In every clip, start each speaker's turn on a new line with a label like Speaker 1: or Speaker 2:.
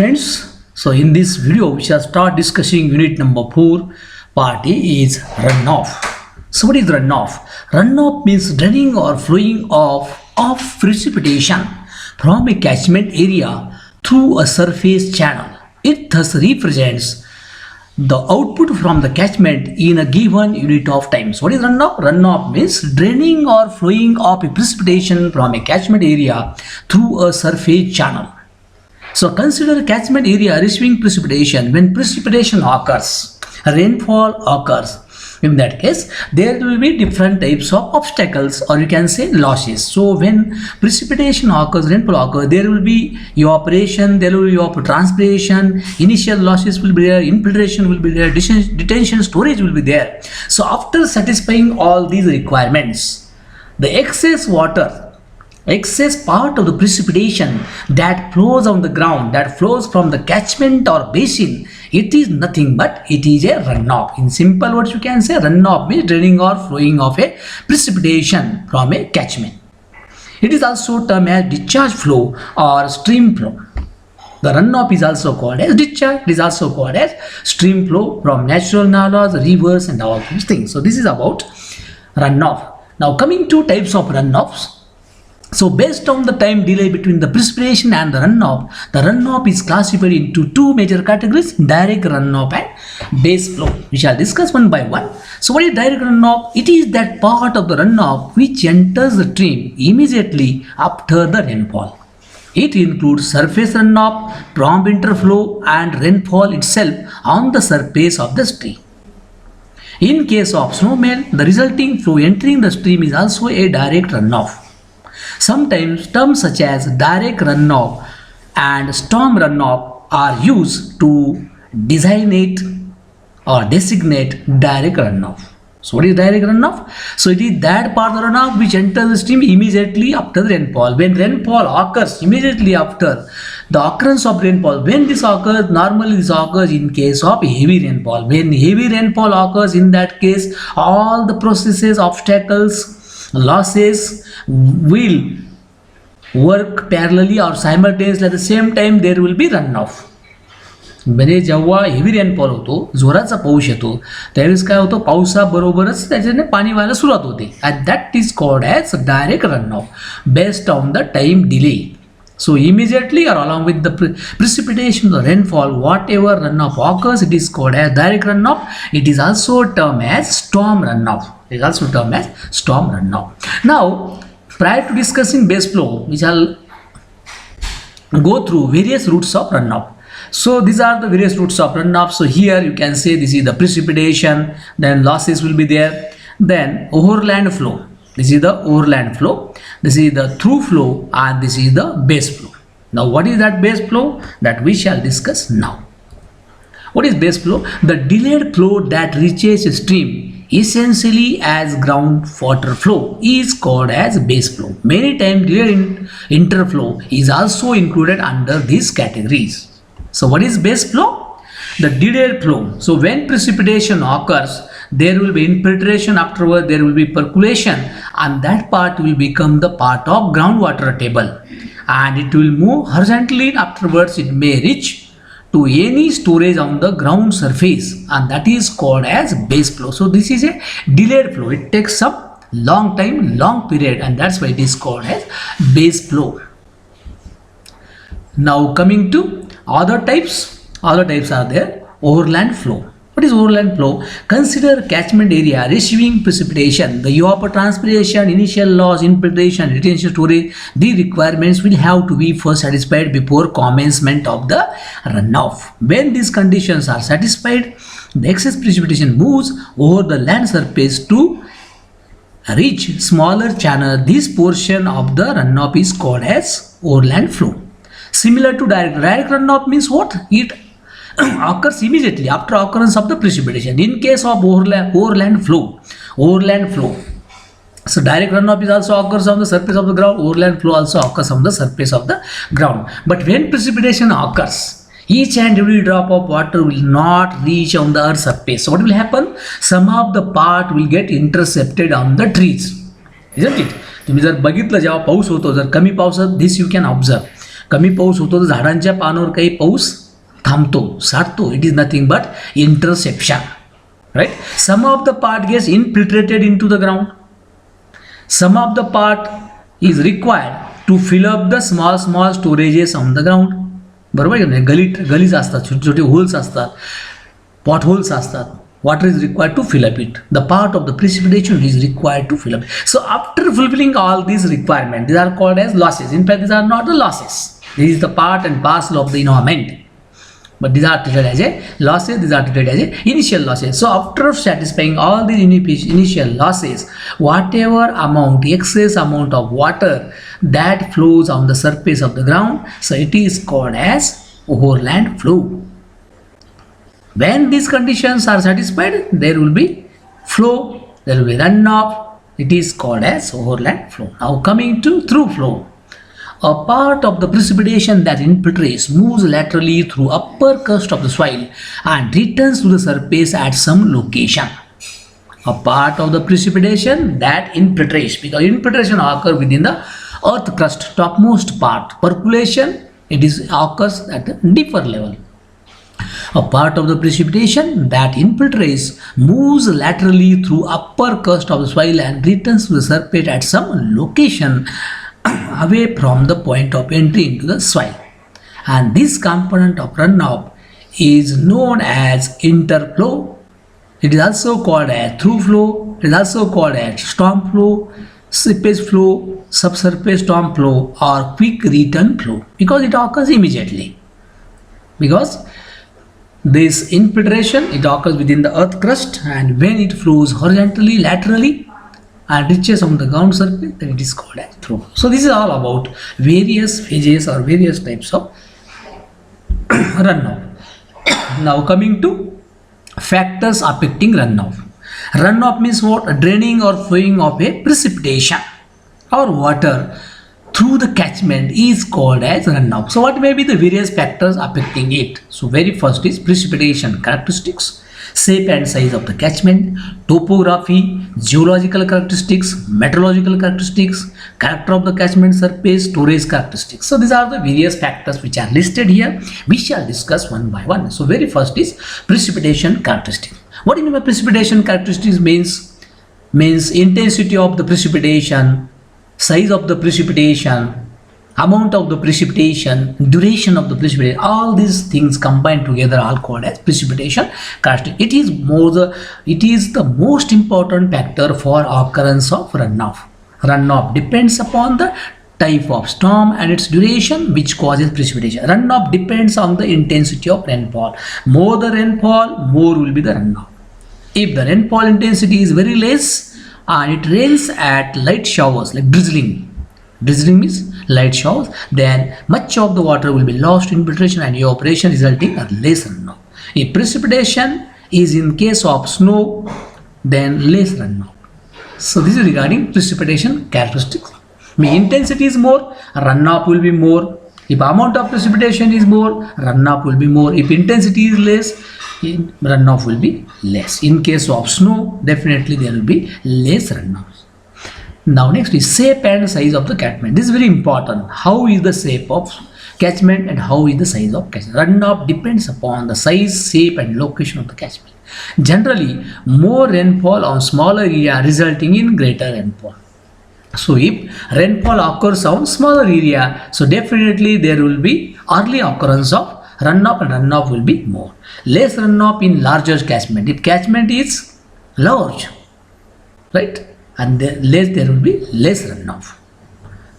Speaker 1: friends. So in this video we shall start discussing unit number 4. Part A is runoff. So what is runoff? Runoff means draining or flowing of precipitation from a catchment area through a surface channel. It thus represents the output from the catchment in a given unit of time. So what is runoff? Runoff means draining or flowing of a precipitation from a catchment area through a surface channel. So consider a catchment area receiving precipitation. When precipitation occurs, rainfall occurs. In that case, there will be different types of obstacles, or you can say losses. So when precipitation occurs, rainfall occurs, there will be evaporation, there will be evapotranspiration, initial losses will be there, infiltration will be there, detention storage will be there. So after satisfying all these requirements, the excess part of the precipitation that flows on the ground, that flows from the catchment or basin, it is nothing but it is a runoff. In simple words, you can say runoff means draining or flowing of a precipitation from a catchment. It is also termed as discharge flow or stream flow. The runoff is also called as discharge. It is also called as stream flow from natural nalas, rivers, and all these things. So this is about runoff. Now coming to types of runoffs. So based on the time delay between the precipitation and the runoff is classified into two major categories: direct runoff and base flow. We shall discuss one by one. So what is direct runoff? It is that part of the runoff which enters the stream immediately after the rainfall. It includes surface runoff, prompt interflow, and rainfall itself on the surface of the stream. In case of snowmelt, the resulting flow entering the stream is also a direct runoff. Sometimes terms such as direct runoff and storm runoff are used to designate direct runoff. So what is direct runoff? So it is that part of the runoff which enters the stream immediately after the rainfall. When rainfall occurs immediately after the occurrence of rainfall, when this occurs, normally this occurs in case of heavy rainfall. When heavy rainfall occurs, in that case, all the processes, obstacles, losses will work parallelly or simultaneously. At the same time, there will be runoff. म्हणजे जेव्हा heavy rainfall होतो, जोराचा पाऊस येतो, त्यावेळेस काय होतं, पावसाबरोबरच त्याच्याने पाणी व्हायला सुरुवात होते. and that is called as direct runoff based on the time delay. So immediately or along with the precipitation or rainfall, whatever runoff occurs, it is called as direct runoff. It is also termed as storm runoff. Now, prior to discussing base flow, we shall go through various routes of runoff. So these are the various routes of runoff. So here you can say this is the precipitation, then losses will be there, then overland flow. This is the overland flow, this is the through flow, and this is the base flow. Now what is that base flow? That we shall discuss now. What is base flow? The delayed flow that reaches a stream essentially as groundwater flow is called as base flow. Many times delayed interflow is also included under these categories. So what is base flow? The delayed flow. So when precipitation occurs, there will be infiltration, afterward there will be percolation, and that part will become the part of groundwater table, and it will move horizontally. Afterwards it may reach to any storage on the ground surface, and that is called as base flow. So this is a delayed flow. It takes some long time, long period, and that's why it is called as base flow. Now coming to other types are there. Overland flow. What is overland flow? Consider catchment area receiving precipitation. The evapotranspiration, initial loss, infiltration, retention storage, the requirements will have to be first satisfied before commencement of the runoff. When these conditions are satisfied, the excess precipitation moves over the land surface to reach smaller channel. This portion of the runoff is called as overland flow. Similar to direct runoff means what? It occurs immediately after occurrence of the precipitation. In case of overland flow. So direct runoff is also occurs on the surface of the ground. Overland flow also occurs on the surface of the ground. But when precipitation occurs, each and every drop of water will not reach on the earth's surface. So what will happen? Some of the part will get intercepted on the trees, isn't it? तुम्ही जर बघितलं जेव्हा पाऊस होतो, जर कमी पावसात, this you can observe. कमी पाऊस होतो तर झाडांच्या पानावर काही पाऊस थांबतो, साठतो. It is nothing but interception, right. Some of the part gets infiltrated into the ground. Some of the part is required to fill up the small storages on the ground. बरोबर आहे की नाही. गलीज असतात, छोटे छोटे holes असतात, pot holes असतात. Water is required to fill up it. The part of the precipitation is required to fill up. So after fulfilling all these requirements, these are called as losses. In fact, these are not the losses. This is the part and parcel of the environment. But these are treated as a losses. These are treated as a initial losses. So after satisfying all these initial losses, whatever amount, excess amount of water that flows on the surface of the ground, so it is called as overland flow. When these conditions are satisfied, there will be flow, there will be runoff. It is called as overland flow. Now coming to through flow. A part of the precipitation that infiltrates moves laterally through upper crust of the soil and returns to the surface at some location. A part of the precipitation that infiltrates, because infiltration occurs within the earth crust, topmost part. Percolation, it is occurs at a deeper level. A part of the precipitation that infiltrates moves laterally through upper crust of the soil and returns to the surface at some location away from the point of entry into the soil. And this component of runoff is known as interflow. It is also called as through flow. It is also called as storm flow, seepage flow, subsurface storm flow, or quick return flow, because it occurs immediately. Because this infiltration, it occurs within the earth crust, and when it flows horizontally, laterally, and reaches on the ground surface, then it is called as through. So this is all about various phases or various types of runoff. Now coming to factors affecting runoff. Runoff means what? A draining or flowing of a precipitation or water through the catchment is called as runoff. So what may be the various factors affecting it? So very first is precipitation characteristics, shape and size of the catchment, topography, geological characteristics, meteorological characteristics, character of the catchment surface, storage characteristics. So these are the various factors which are listed here. We shall discuss one by one. So very first is precipitation characteristics. What do you mean by precipitation characteristics? Means intensity of the precipitation, size of the precipitation, amount of the precipitation, duration of the precipitation. All these things combined together are called as precipitation characteristic. It is the most important factor for occurrence of runoff. Runoff depends upon the type of storm and its duration which causes precipitation. Runoff depends on the intensity of rainfall. More the rainfall, more will be the runoff. If the rainfall intensity is very less, and it rains at light showers like drizzling means light showers, then much of the water will be lost in infiltration and evaporation, resulting in less runoff. If precipitation is in case of snow, then less runoff. So this is regarding precipitation characteristics. If intensity is more, runoff will be more. If amount of precipitation is more, runoff will be more. If intensity is less, runoff will be less. In case of snow, definitely there will be less runoff. Now next is shape and size of the catchment. This is very important. How is the shape of catchment and how is the size of catchment? Runoff depends upon the size, shape and location of the catchment. Generally, more rainfall on smaller area resulting in greater rainfall. So if rainfall occurs on smaller area, so definitely there will be early occurrence of runoff, and runoff will be more. Less runoff in larger catchment. If catchment is large, right, and there will be less runoff.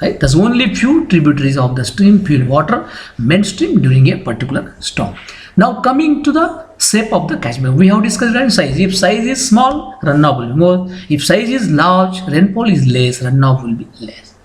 Speaker 1: Right, there's only few tributaries of the stream fill water mainstream during a particular storm. Now coming to the shape of the catchment, we have discussed around size. If size is small, runoff will be more. If size is large, rainfall is less, runoff will be less.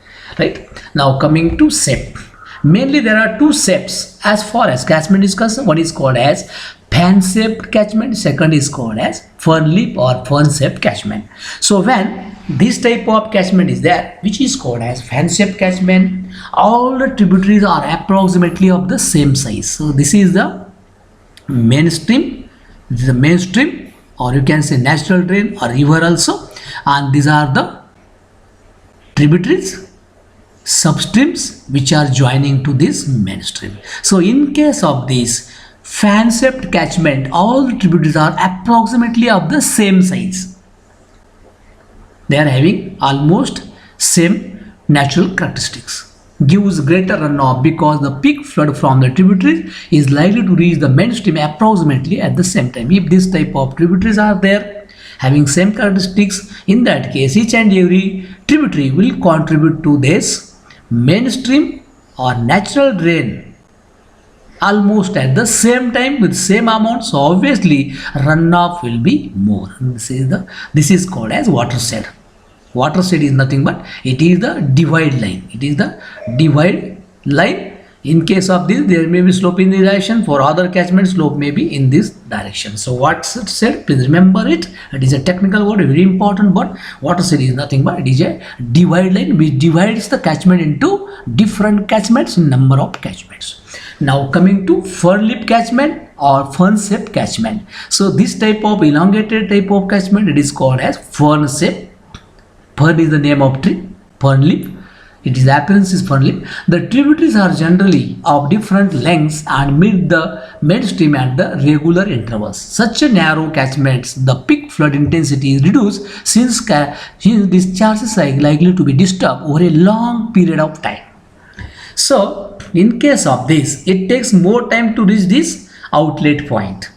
Speaker 1: Right. Now coming to shape. Mainly there are two shapes as far as catchment is concerned. One is called as fan-shaped catchment. Second is called as fern lip or fern-shaped catchment. So when this type of catchment is there, which is called as fan-shaped catchment, all the tributaries are approximately of the same size. So this is the mainstream. This is the mainstream, or you can say natural drain or river also, and these are the tributaries. substreams which are joining to this mainstream. So in case of this fan-shaped catchment, all the tributaries are approximately of the same size. They are having almost same natural characteristics. Gives greater runoff because the peak flood from the tributaries is likely to reach the mainstream approximately at the same time. If this type of tributaries are there having same characteristics, in that case each and every tributary will contribute to this mainstream or natural drain almost at the same time with same amount. So obviously runoff will be more. And this is called as watershed. Watershed is nothing but it is the divide line. It is the divide line. In case of this, there may be slope in this direction. For other catchment, slope may be in this direction. So what's it said? Please remember it. It is a technical word, very important word. Watershed is nothing but it is a divide line which divides the catchment into different catchments, number of catchments. Now coming to fern lip catchment or fern shaped catchment. So this type of elongated type of catchment, it is called as fern shape. Fern is the name of tree, fern lip. It is appearance is fern lip. The tributaries are generally of different lengths and meet the mainstream at the regular intervals. Such a narrow catchments, the peak flood intensity is reduced since discharges are likely to be disturbed over a long period of time. So in case of this, it takes more time to reach this outlet point.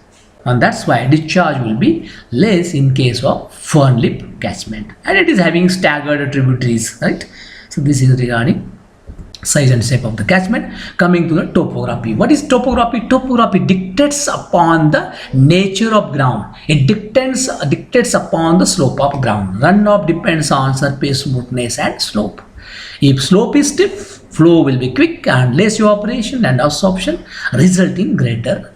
Speaker 1: And that's why discharge will be less in case of fern lip catchment, and it is having staggered tributaries, right? So this is regarding size and shape of the catchment. Coming to the topography. What is topography? Topography dictates upon the nature of ground. It dictates upon the slope of ground. Runoff depends on surface smoothness and slope. If slope is stiff, flow will be quick and less evaporation and absorption, resulting greater.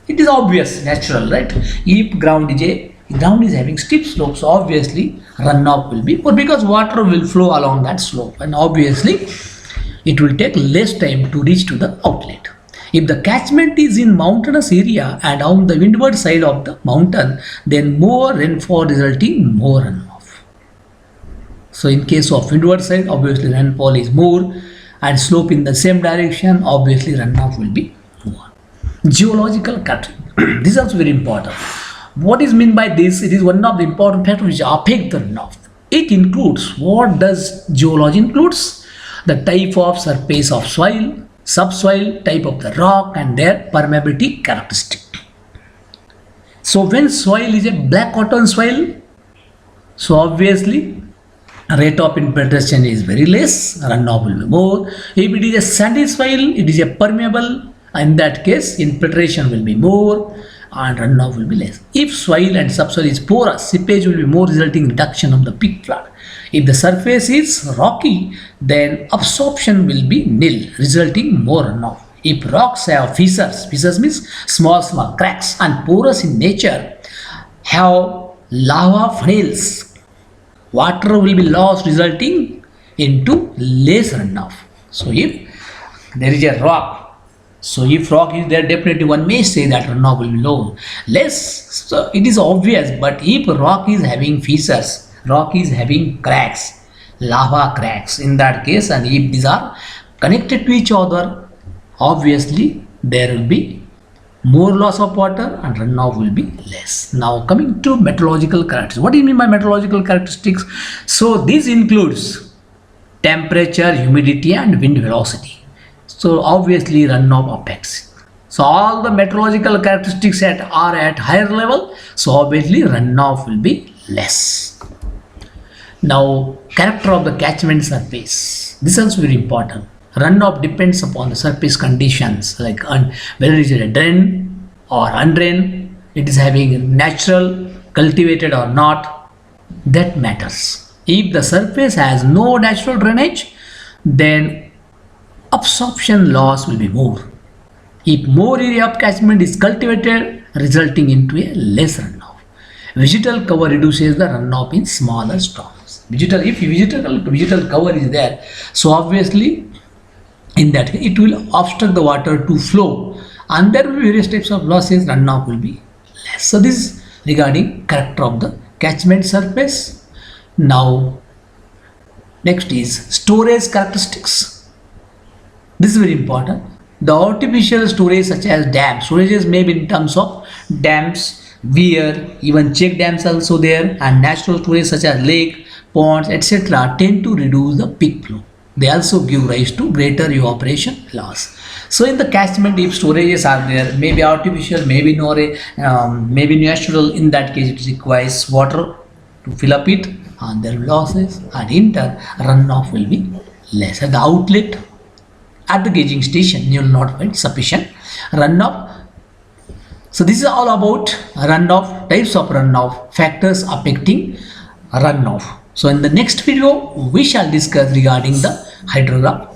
Speaker 1: It is obvious, natural, right? If ground is having steep slopes, obviously runoff will be more because water will flow along that slope, and obviously it will take less time to reach to the outlet. If the catchment is in mountainous area and on the windward side of the mountain, then more rainfall resulting more runoff. So in case of windward side, obviously rainfall is more, and slope in the same direction, obviously runoff will be more. Geological cut. This is also very important. What is meant by this? It is one of the important factors which affect the runoff. It includes, what does geology includes? The type of surface of soil, subsoil, type of the rock and their permeability characteristic. So when soil is a black cotton soil, so obviously rate of infiltration is very less, runoff will be more. If it is a sandy soil, it is a permeable. In that case, infiltration will be more and runoff will be less. If soil and subsoil is porous, seepage will be more, resulting in reduction of the peak flood. If the surface is rocky, then absorption will be nil, resulting more runoff. If rocks have fissures means small cracks and porous in nature, have lava funnels, water will be lost, resulting into less runoff. So if there is a rock, so if rock is there, definitely one may say that runoff will be low. Less, so it is obvious, but if rock is having fissures, rock is having cracks, lava cracks, in that case, and if these are connected to each other, obviously there will be more loss of water and runoff will be less. Now coming to meteorological characteristics. What do you mean by meteorological characteristics? So this includes temperature, humidity and wind velocity. So obviously runoff affects. So all the meteorological characteristics are at higher level, so obviously runoff will be less. Now character of the catchment surface. This is also very important. Runoff depends upon the surface conditions, like whether it is a drain or undrained, it is having natural, cultivated or not, that matters. If the surface has no natural drainage, then absorption loss will be more. If more area of catchment is cultivated, resulting into a less runoff. Vegetal cover reduces the runoff in smaller storms. If vegetal cover is there, so obviously in that case, it will obstruct the water to flow, and there will be various types of losses, runoff will be less. So this is regarding character of the catchment surface. Now Next is storage characteristics. This is very important. The artificial storage such as dams, storages may be in terms of dams, weir, even check dams also there, and natural storage such as lake, ponds, etc. tend to reduce the peak flow. They also give rise to greater evaporation loss. So in the catchment, if storages are there, maybe artificial, maybe no, maybe natural, in that case it requires water to fill up it, and there are losses, and in turn runoff will be less. At the outlet at the gauging station, you will not find sufficient runoff. So this is all about runoff, types of runoff, factors affecting runoff. So in the next video, we shall discuss regarding the hydrograph